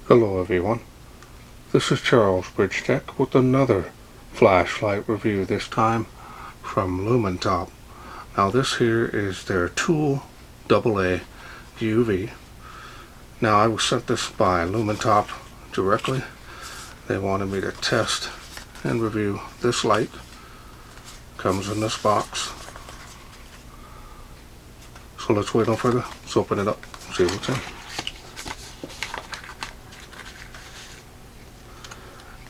Hello everyone, this is Charles BridgTec with another flashlight review, this time from Lumintop. Now this here is their Tool AA UV. Now I was sent this by Lumintop directly. They wanted me to test and review this light. Comes in this box. So let's wait no further. Let's open it up, see what's in.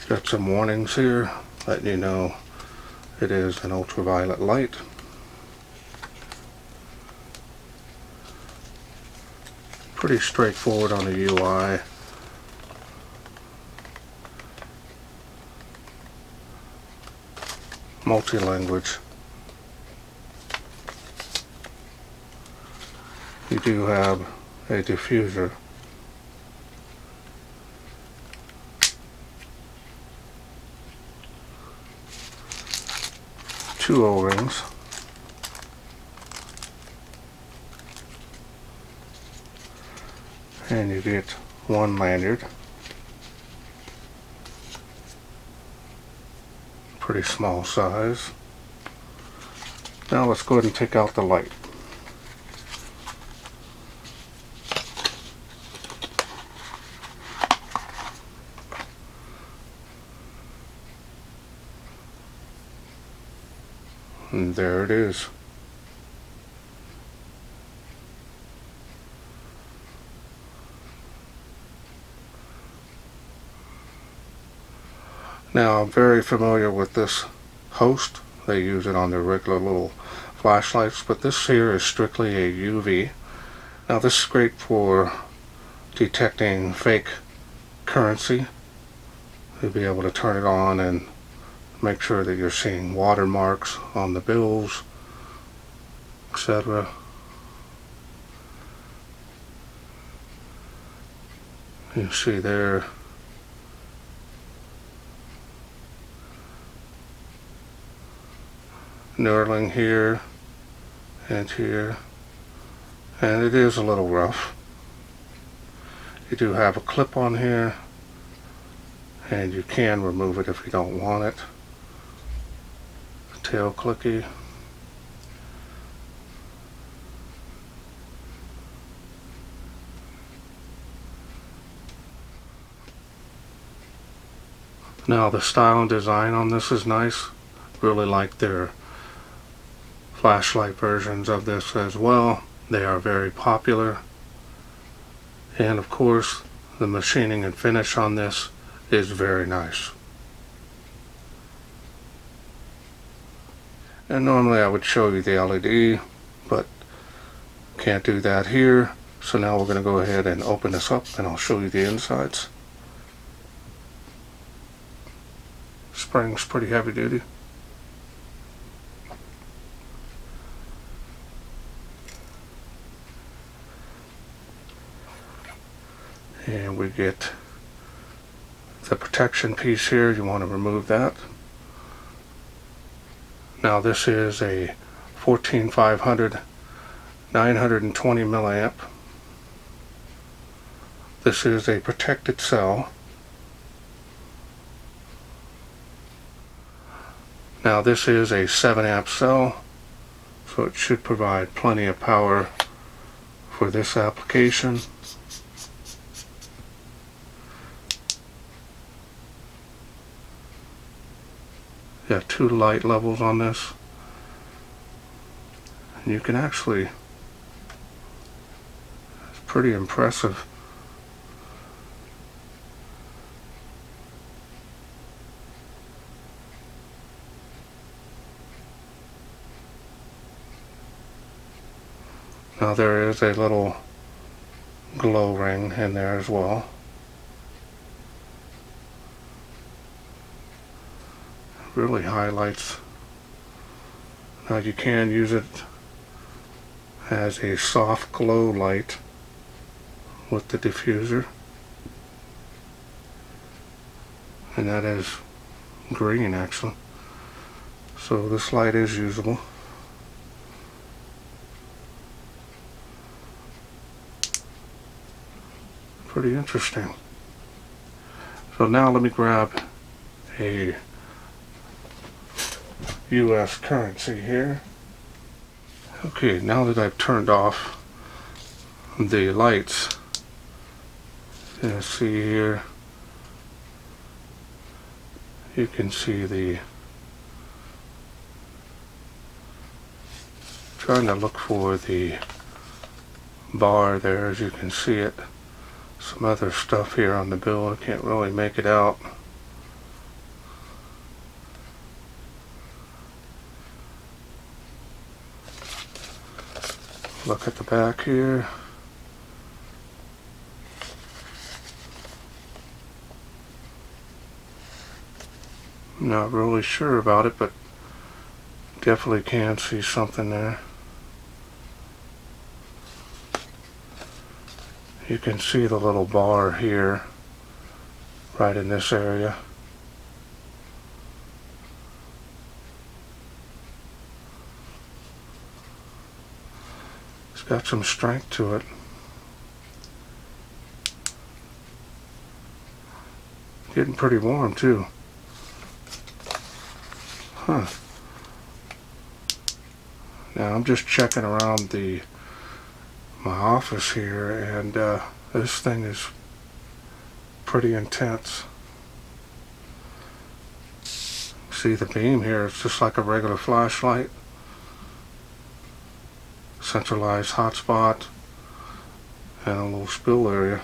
Got some warnings here letting you know it is an ultraviolet light. Pretty straightforward on the UI. Multi-language. You do have a diffuser. Two O-rings. And you get one lanyard. Pretty small size. Now let's go ahead and take out the light. And there it is. Now I'm very familiar with this host. They use it on their regular little flashlights, but this here is strictly a UV. Now this is great for detecting fake currency. You'll be able to turn it on and make sure that you're seeing watermarks on the bills, etc. You see there knurling here and here, and it is a little rough. You do have a clip on here, and you can remove it if you don't want it. Tail clicky. Now the style and design on this is nice. Really like their flashlight versions of this as well. They are very popular. And of course the machining and finish on this is very nice. And normally I would show you the LED, but can't do that here. So now we're going to go ahead and open this up and I'll show you the insides. Spring's pretty heavy duty. And we get the protection piece here. You want to remove that. Now this is a 14500 920 milliamp. This is a protected cell. Now this is a 7 amp cell, so it should provide plenty of power for this application. Got 2 light levels on this, and you can actually, it's pretty impressive. Now there is a little glow ring in there as well. Really highlights. Now you can use it as a soft glow light with the diffuser, and that is green actually, so this light is usable. Pretty interesting. So now let me grab a US currency here. Okay, now that I've turned off the lights, you can see here, you can see the, trying to look for the bar there, as you can see it. Some other stuff here on the bill, I can't really make it out. Look at the back here. I'm not really sure about it, but definitely can see something there. You can see the little bar here, right in this area. It's got some strength to it. Getting pretty warm too. Huh. Now I'm just checking around my office here, and this thing is pretty intense. See the beam here, it's just like a regular flashlight. Centralized hotspot and a little spill area.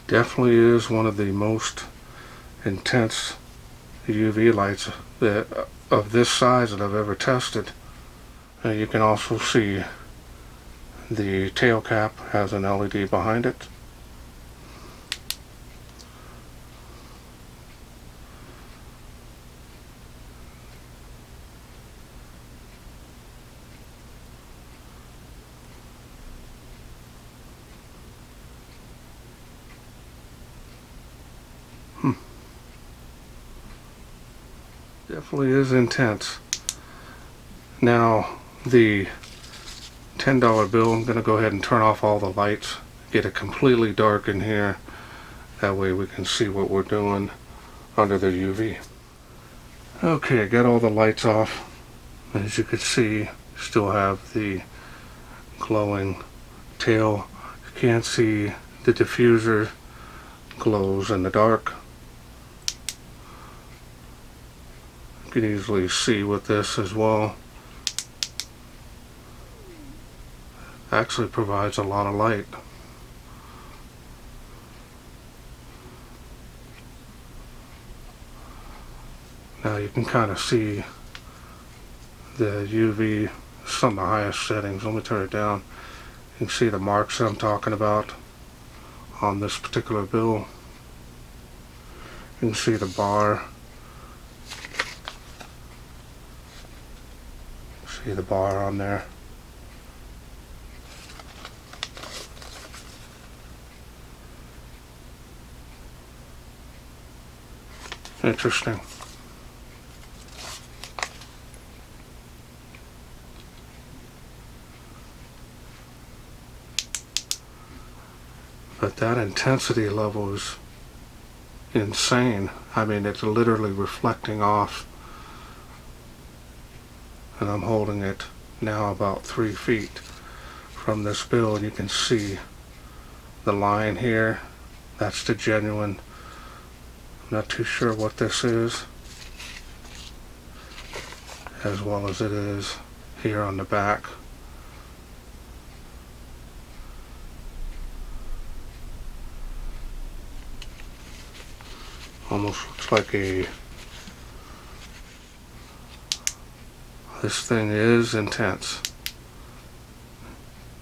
Definitely is one of the most intense UV lights of this size that I've ever tested. You can also see the tail cap has an LED behind it. Definitely is intense. Now the $10 bill, I'm going to go ahead and turn off all the lights, get it completely dark in here. That way we can see what we're doing under the UV. Okay, got all the lights off. As you can see, still have the glowing tail. You can't see the diffuser glows in the dark. You can easily see with this as well. Actually provides a lot of light. Now you can kind of see the UV, some of the highest settings. Let me turn it down. You can see the marks I'm talking about on this particular bill. You can see the bar. See the bar on there. Interesting. But that intensity level is insane. I mean, it's literally reflecting off. And I'm holding it now about 3 feet from this bill. You can see the line here. That's the genuine. I'm not too sure what this is, as well as it is here on the back. Almost looks like this thing is intense.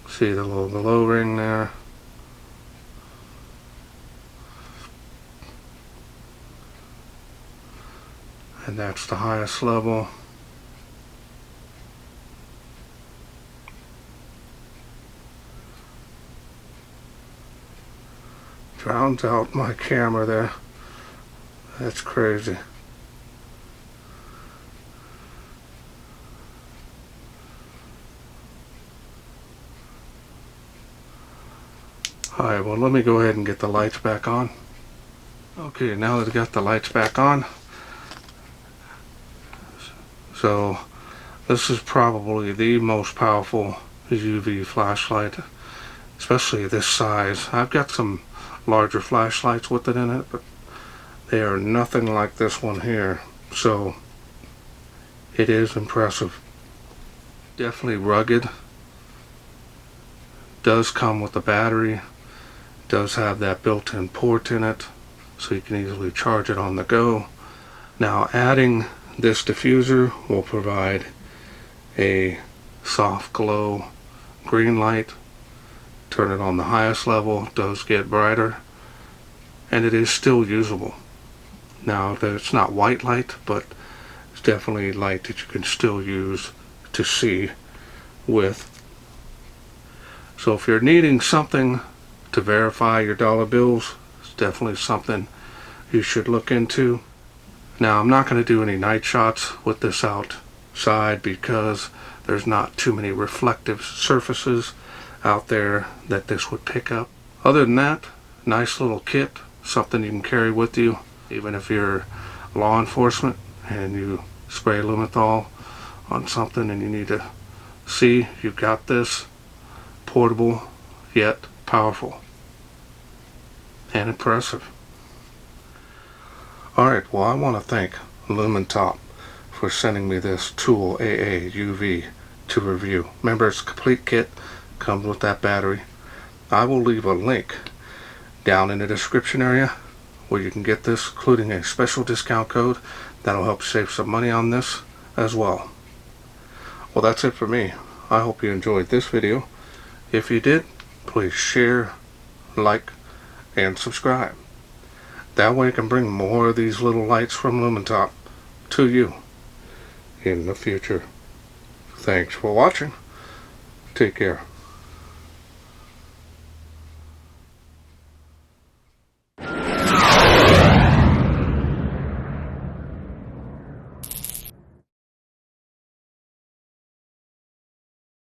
See the little glow ring there. And that's the highest level. Drowns out my camera there. That's crazy. Alright, well, let me go ahead and get the lights back on. Okay, now that I've got the lights back on, so this is probably the most powerful UV flashlight, especially this size. I've got some larger flashlights with it in it, but they are nothing like this one here. So it is impressive. Definitely rugged. Does come with a battery. Does have that built-in port in it, so you can easily charge it on the go. Now adding this diffuser will provide a soft glow green light. Turn it on the highest level, it does get brighter, and it is still usable. Now it's not white light, but it's definitely light that you can still use to see with. So if you're needing something to verify your dollar bills, it's definitely something you should look into. Now I'm not going to do any night shots with this outside because there's not too many reflective surfaces out there that this would pick up. Other than that, nice little kit, something you can carry with you, even if you're law enforcement and you spray Lumenthol on something and you need to see, you've got this, portable yet powerful and impressive. Alright, well, I want to thank Lumintop for sending me this Tool AA UV to review. Remember, it's a complete kit, comes with that battery. I will leave a link down in the description area where you can get this, including a special discount code that'll help save some money on this as well. Well, that's it for me. I hope you enjoyed this video. If you did, please share, like, and subscribe. That way I can bring more of these little lights from Lumintop to you in the future. Thanks for watching. Take care.